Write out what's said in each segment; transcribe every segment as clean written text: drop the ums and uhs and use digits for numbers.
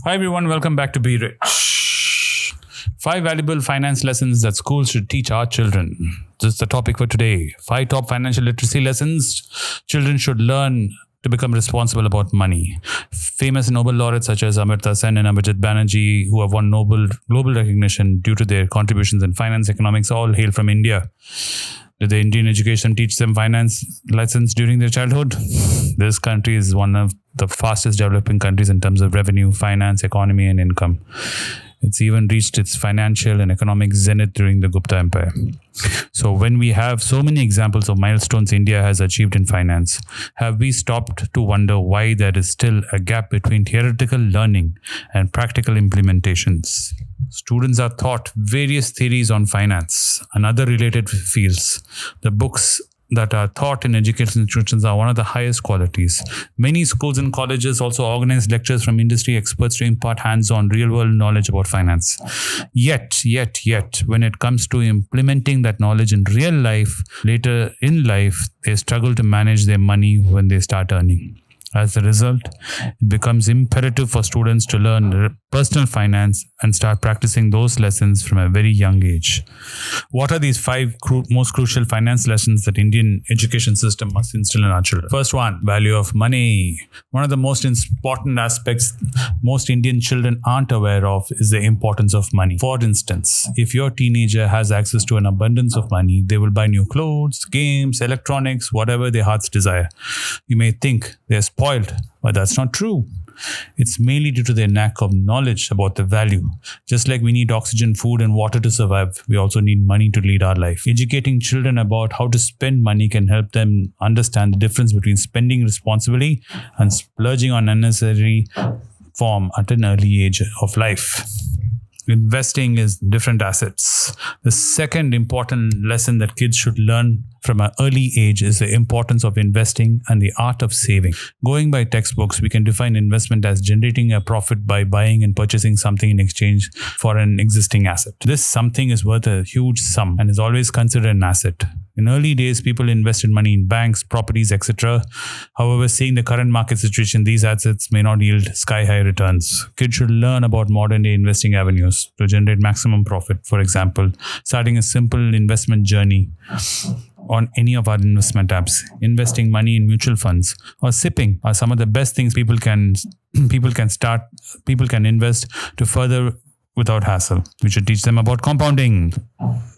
Hi everyone, welcome back to Be Rich. 5 valuable finance lessons that schools should teach our children. This is the topic for today. 5 top financial literacy lessons children should learn to become responsible about money. Famous Nobel laureates such as Amartya Sen and Abhijit Banerjee, who have won Nobel global recognition due to their contributions in finance economics, all hail from India. Did the Indian education teach them finance lessons during their childhood? This country is one of the fastest developing countries in terms of revenue, finance, economy, and income. It's even reached its financial and economic zenith during the Gupta Empire. So when we have so many examples of milestones India has achieved in finance, have we stopped to wonder why there is still a gap between theoretical learning and practical implementations? Students are taught various theories on finance and other related fields. The books that are taught in education institutions are one of the highest qualities. Many schools and colleges also organize lectures from industry experts to impart hands-on real-world knowledge about finance. Yet, when it comes to implementing that knowledge in real life, later in life, they struggle to manage their money when they start earning. As a result, it becomes imperative for students to learn personal finance and start practicing those lessons from a very young age. What are these 5 most crucial finance lessons that Indian education system must instill in our children? First one, value of money. One of the most important aspects most Indian children aren't aware of is the importance of money. For instance, if your teenager has access to an abundance of money, they will buy new clothes, games, electronics, whatever their hearts desire. You may think they're spoiled, but that's not true. It's mainly due to their lack of knowledge about the value. Just like we need oxygen, food, and water to survive, we also need money to lead our life. Educating children about how to spend money can help them understand the difference between spending responsibly and splurging on unnecessary form at an early age of life. Investing is different assets. The second important lesson that kids should learn from an early age is the importance of investing and the art of saving. Going by textbooks, we can define investment as generating a profit by buying and purchasing something in exchange for an existing asset. This something is worth a huge sum and is always considered an asset. In early days, people invested money in banks, properties, etc. However, seeing the current market situation, these assets may not yield sky-high returns. Kids should learn about modern-day investing avenues to generate maximum profit. For example, starting a simple investment journey on any of our investment apps, investing money in mutual funds, or sipping are some of the best things people can invest to further without hassle. We should teach them about compounding,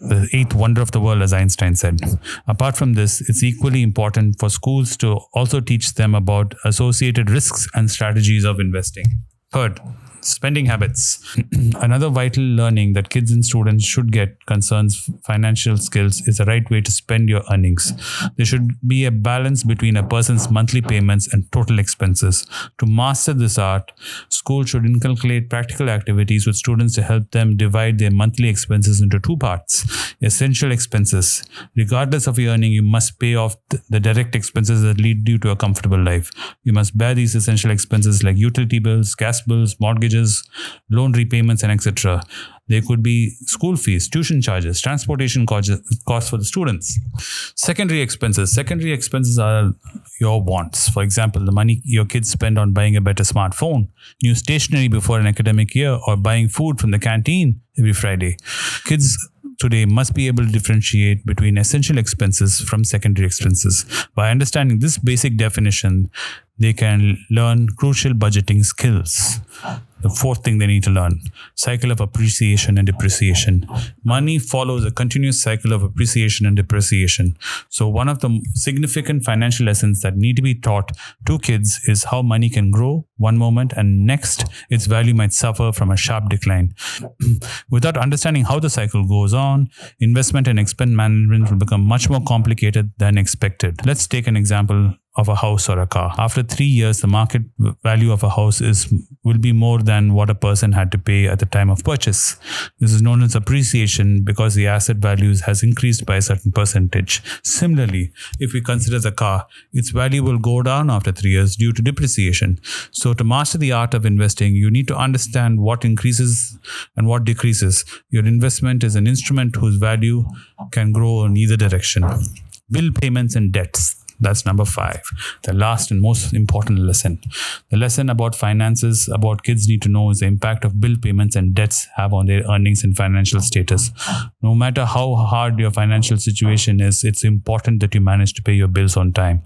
the 8th wonder of the world, as Einstein said. Apart from this, it's equally important for schools to also teach them about associated risks and strategies of investing. Third, spending habits. Another vital learning that kids and students should get concerns financial skills is the right way to spend your earnings. There should be a balance between a person's monthly payments and total expenses. To master this art, schools should inculcate practical activities with students to help them divide their monthly expenses into 2 parts. Essential expenses. Regardless of your earning, you must pay off the direct expenses that lead you to a comfortable life. You must bear these essential expenses like utility bills, gas bills, mortgages, loan repayments, and etc. There could be school fees, tuition charges, transportation costs for the students. Secondary expenses. Secondary expenses are your wants. For example, the money your kids spend on buying a better smartphone, new stationery before an academic year, or buying food from the canteen every Friday. Kids today must be able to differentiate between essential expenses from secondary expenses. By understanding this basic definition, they can learn crucial budgeting skills. The 4th thing they need to learn, cycle of appreciation and depreciation. Money follows a continuous cycle of appreciation and depreciation. So one of the significant financial lessons that need to be taught to kids is how money can grow one moment and next its value might suffer from a sharp decline. Without understanding how the cycle goes on, investment and expense management will become much more complicated than expected. Let's take an example of a house or a car. After 3 years, the market value of a house will be more than what a person had to pay at the time of purchase. This is known as appreciation because the asset values has increased by a certain percentage. Similarly, if we consider the car, its value will go down after 3 years due to depreciation. So to master the art of investing, you need to understand what increases and what decreases. Your investment is an instrument whose value can grow in either direction. Bill payments and debts. That's number 5. The last and most important lesson. The lesson about finances, about kids need to know is the impact of bill payments and debts have on their earnings and financial status. No matter how hard your financial situation is, it's important that you manage to pay your bills on time.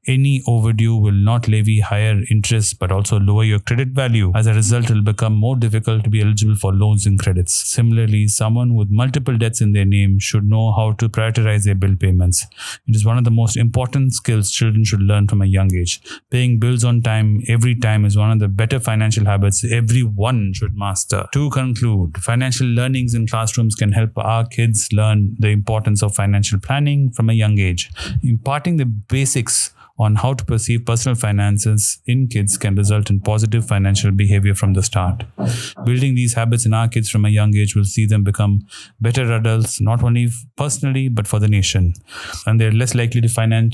Any overdue will not levy higher interest but also lower your credit value. As a result, it will become more difficult to be eligible for loans and credits. Similarly, someone with multiple debts in their name should know how to prioritize their bill payments. It is one of the most important skills children should learn from a young age. Paying bills on time every time is one of the better financial habits everyone should master. To conclude, financial learnings in classrooms can help our kids learn the importance of financial planning from a young age. Imparting the basics on how to perceive personal finances in kids can result in positive financial behavior from the start. Building these habits in our kids from a young age will see them become better adults, not only personally, but for the nation. And they're less likely to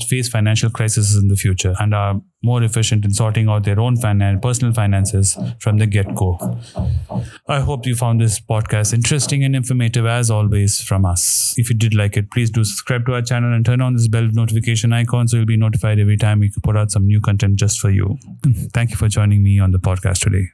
face financial crises in the future and are more efficient in sorting out their own personal finances from the get-go. I hope you found this podcast interesting and informative as always from us. If you did like it, please do subscribe to our channel and turn on this bell notification icon so you'll be notified every time we put out some new content just for you. Thank you for joining me on the podcast today.